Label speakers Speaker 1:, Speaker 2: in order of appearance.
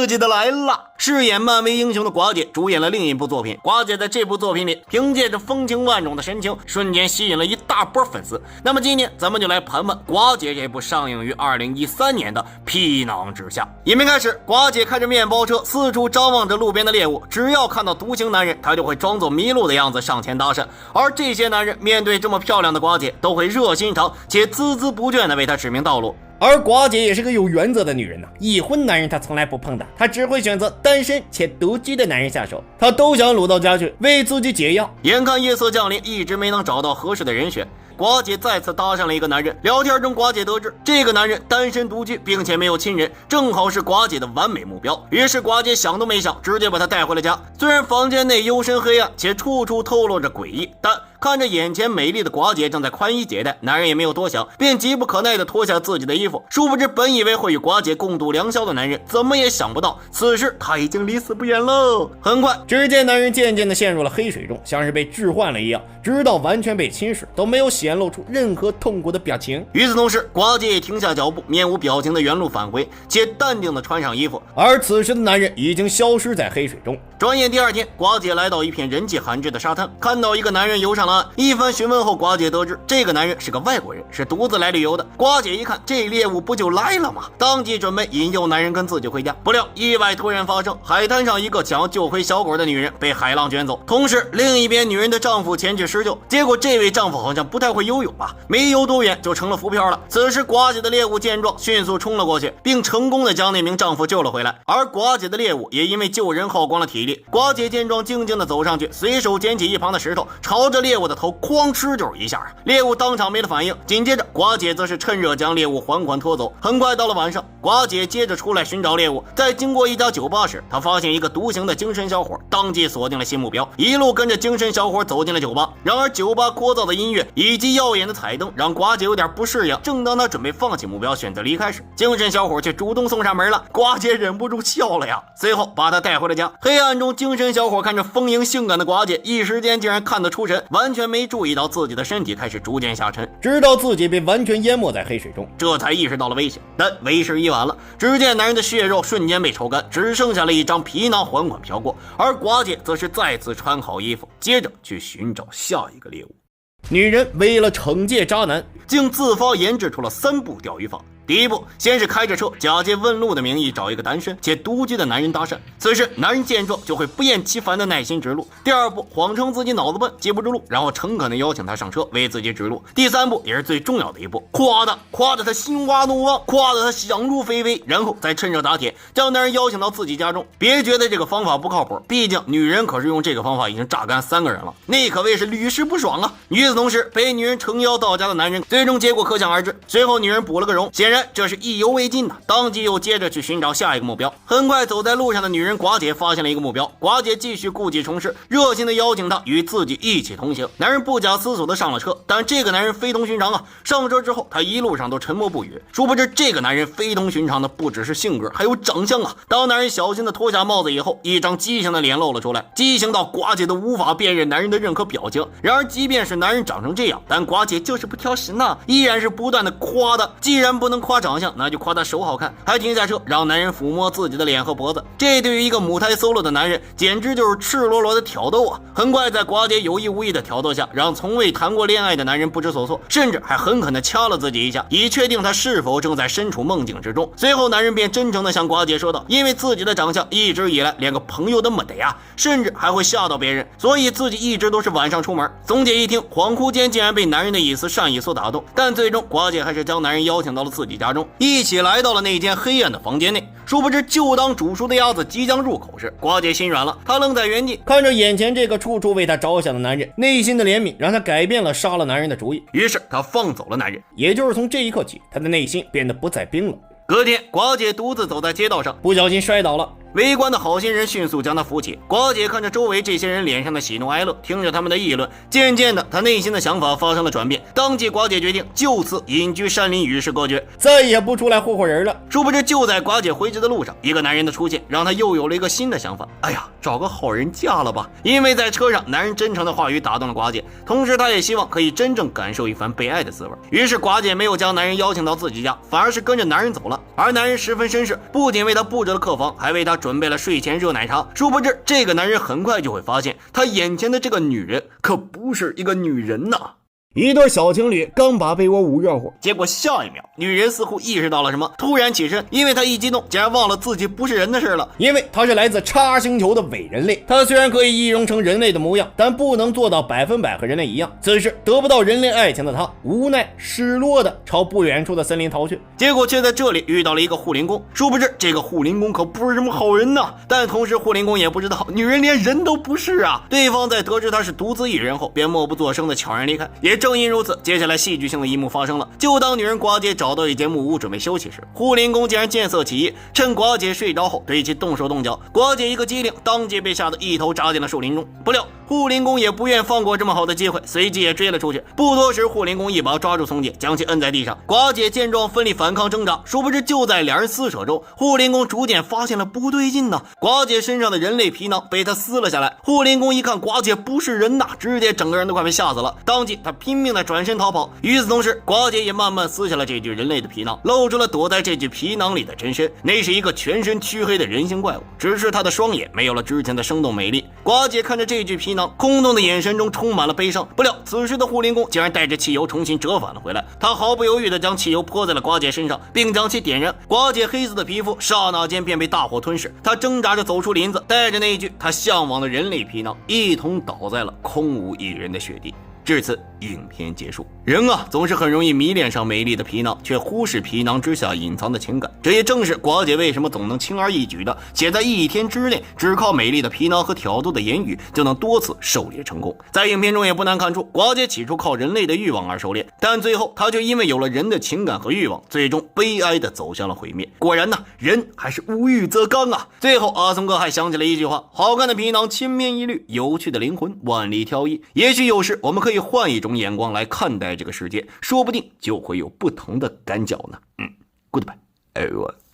Speaker 1: 刺激的来了！饰演漫威英雄的寡姐主演了另一部作品，寡姐在这部作品里凭借着风情万种的神情，瞬间吸引了一大波粉丝。那么今天咱们就来盘盘寡姐这部上映于2013年的《皮囊之下》。影片开始，寡姐开着面包车四处张望着路边的猎物，只要看到独行男人，她就会装作迷路的样子上前搭讪，而这些男人面对这么漂亮的寡姐，都会热心肠且孜孜不倦地为她指明道路。
Speaker 2: 而寡姐也是个有原则的女人呐，已婚男人她从来不碰的，她只会选择单身且独居的男人下手，她都想掳到家去为自己解药。
Speaker 1: 眼看夜色降临，一直没能找到合适的人选，寡姐再次搭上了一个男人。聊天中，寡姐得知这个男人单身独居，并且没有亲人，正好是寡姐的完美目标。于是寡姐想都没想，直接把他带回了家。虽然房间内幽深黑暗，且处处透露着诡异，但看着眼前美丽的寡姐正在宽衣解带，男人也没有多想，便急不可耐地脱下自己的衣服。殊不知本以为会与寡姐共度良宵的男人，怎么也想不到此时他已经离死不远喽。很快，
Speaker 2: 只见男人渐渐地陷入了黑水中，像是被置换了一样，直到完全被侵蚀，都没有显露出任何痛苦的表情。
Speaker 1: 与此同时，寡姐也停下脚步，面无表情的原路返回，且淡定地穿上衣服。
Speaker 2: 而此时的男人已经消失在黑水中。
Speaker 1: 转眼第二天，寡姐来到一片人迹罕至的沙滩，看到一个男人游上了岸。一番询问后，寡姐得知这个男人是个外国人，是独自来旅游的。寡姐一看，这猎物不就来了吗？当即准备引诱男人跟自己回家。不料意外突然发生，海滩上一个想要救回小鬼的女人被海浪卷走，同时另一边女人的丈夫前去施救，结果这位丈夫好像不太会游泳吧，没游多远就成了浮漂了。此时寡姐的猎物见状，迅速冲了过去，并成功的将那名丈夫救了回来。而寡姐的猎物也因为救人耗光了体力。寡姐见状，静静的走上去，随手捡起一旁的石头，朝着猎物的头哐吃就是一下，猎物当场没了反应。紧接着寡姐则是趁热将猎物缓缓拖走。很快到了晚上，寡姐接着出来寻找猎物，在经过一家酒吧时，她发现一个独行的精神小伙，当即锁定了新目标，一路跟着精神小伙走进了酒吧。然而酒吧聒噪的音乐以及耀眼的彩灯让寡姐有点不适应，正当她准备放弃目标选择离开时，精神小伙却主动送上门了。寡姐忍不住笑了呀，随后把她带回了家。黑暗中，精神小伙看着丰盈性感的寡姐，一时间竟然看得出神，完全没注意到自己的身体开始逐渐下沉，
Speaker 2: 直到自己被完全淹没在黑水中，
Speaker 1: 这才意识到了危险。但为时已晚了，只见男人的血肉瞬间被抽干，只剩下了一张皮囊缓缓飘过，而寡姐则是再次穿好衣服，接着去寻找下一个猎物。
Speaker 2: 女人为了惩戒渣男，
Speaker 1: 竟自发研制出了3步钓鱼法。第一步，先是开着车假借问路的名义找一个单身且独居的男人搭讪，此时男人见状就会不厌其烦的耐心指路。第二步，谎称自己脑子笨记不住路，然后诚恳的邀请他上车为自己指路。第三步，也是最重要的一步，夸得他心花怒放，夸得他想入非非，然后再趁热打铁将男人邀请到自己家中。别觉得这个方法不靠谱，毕竟女人可是用这个方法已经榨干3个人了，那可谓是屡试不爽啊。与此同时，被女人诚邀到家的男人最终结果可想而知。随后女人补了个容，显然这是意犹未尽的，当即又接着去寻找下一个目标。很快走在路上的女人寡姐发现了一个目标，寡姐继续故技重施，热心的邀请他与自己一起同行。男人不假思索的上了车，但这个男人非同寻常啊！上车之后，他一路上都沉默不语。殊不知这个男人非同寻常的不只是性格，还有长相啊！当男人小心的脱下帽子以后，一张畸形的脸露了出来，畸形到寡姐都无法辨认男人的任何表情。然而即便是男人长成这样，但寡姐就是不挑食呢，依然是不断的夸他。既然不能夸长相，那就夸他手好看，还停下车让男人抚摸自己的脸和脖子。这对于一个母胎 solo 的男人简直就是赤裸裸的挑逗啊！很快在寡姐有意无意的挑逗下，让从未谈过恋爱的男人不知所措，甚至还狠狠地掐了自己一下，以确定他是否正在身处梦境之中。随后男人便真诚地向寡姐说道，因为自己的长相一直以来连个朋友都没得呀，甚至还会吓到别人，所以自己一直都是晚上出门。总姐一听，恍惚间竟然被男人的一丝善意所打动，但最终寡姐还是将男人邀请到了自己家中，一起来到了那间黑暗的房间内。殊不知就当煮熟的鸭子即将入口时，寡姐心软了，她愣在原地
Speaker 2: 看着眼前这个处处为她着想的男人，内心的怜悯让她改变了杀了男人的主意，
Speaker 1: 于是她放走了男人。
Speaker 2: 也就是从这一刻起，她的内心变得不再冰冷。
Speaker 1: 隔天，寡姐独自走在街道上，
Speaker 2: 不小心摔倒了，
Speaker 1: 围观的好心人迅速将他扶起。寡姐看着周围这些人脸上的喜怒哀乐，听着他们的议论，渐渐的，她内心的想法发生了转变。当即，寡姐决定就此隐居山林，与世隔绝，
Speaker 2: 再也不出来霍霍人了。
Speaker 1: 殊不知，就在寡姐回去的路上，一个男人的出现让她又有了一个新的想法。哎呀，找个好人嫁了吧！因为在车上，男人真诚的话语打动了寡姐，同时她也希望可以真正感受一番被爱的滋味。于是，寡姐没有将男人邀请到自己家，反而是跟着男人走了。而男人十分绅士，不仅为她布置了客房，还为她准备了睡前热奶茶。殊不知，这个男人很快就会发现，他眼前的这个女人可不是一个女人呐。一对小情侣刚把被窝捂热乎，结果下一秒，女人似乎意识到了什么，突然起身，因为她一激动，竟然忘了自己不是人的事了。
Speaker 2: 因为她是来自叉星球的伪人类，她虽然可以易容成人类的模样，但不能做到100%和人类一样。此时得不到人类爱情的她，无奈失落的朝不远处的森林逃去，
Speaker 1: 结果却在这里遇到了一个护林工。殊不知这个护林工可不是什么好人呐，但同时护林工也不知道女人连人都不是啊。对方在得知她是独自一人后，便默不作声的悄然离开。也正因如此，接下来戏剧性的一幕发生了。就当女人寡姐找到一间木屋准备休息时，护林工竟然见色起意，趁寡姐睡着后对其动手动脚。寡姐一个机灵，当即被吓得一头扎进了树林中。不料护林工也不愿放过这么好的机会，随即也追了出去。不多时，护林工一把抓住松姐，将其摁在地上。寡姐见状奋力反抗挣扎，殊不知就在两人撕扯中，护林工逐渐发现了不对劲呢。寡姐身上的人类皮囊被他撕了下来。护林工一看寡姐不是人呐，直接整个人都快被吓死了。当即他拼命的转身逃跑。与此同时，寡姐也慢慢撕下了这具人类的皮囊，露出了躲在这具皮囊里的真身。那是一个全身黢黑的人形怪物，只是他的双眼没有了之前的生动美丽。寡姐看着这具皮囊，空洞的眼神中充满了悲伤。不料此时的护林工竟然带着汽油重新折返了回来，他毫不犹豫地将汽油泼在了寡姐身上，并将其点燃。寡姐黑色的皮肤刹那间便被大火吞噬，她挣扎着走出林子，带着那一具她向往的人类皮囊，一同倒在了空无一人的雪地。至此，影片结束。人啊，总是很容易迷恋上美丽的皮囊，却忽视皮囊之下隐藏的情感。这也正是寡姐为什么总能轻而易举的，且在一天之内只靠美丽的皮囊和挑逗的言语就能多次狩猎成功。在影片中也不难看出，寡姐起初靠人类的欲望而狩猎，但最后她却因为有了人的情感和欲望，最终悲哀的走向了毁灭。果然呢，人还是无欲则刚啊。最后阿松哥还想起了一句话：好看的皮囊千篇一律，有趣的灵魂万里挑一。也许有时我们可以换一种眼光来看待这个世界，说不定就会有不同的感脚呢。Goodbye everyone。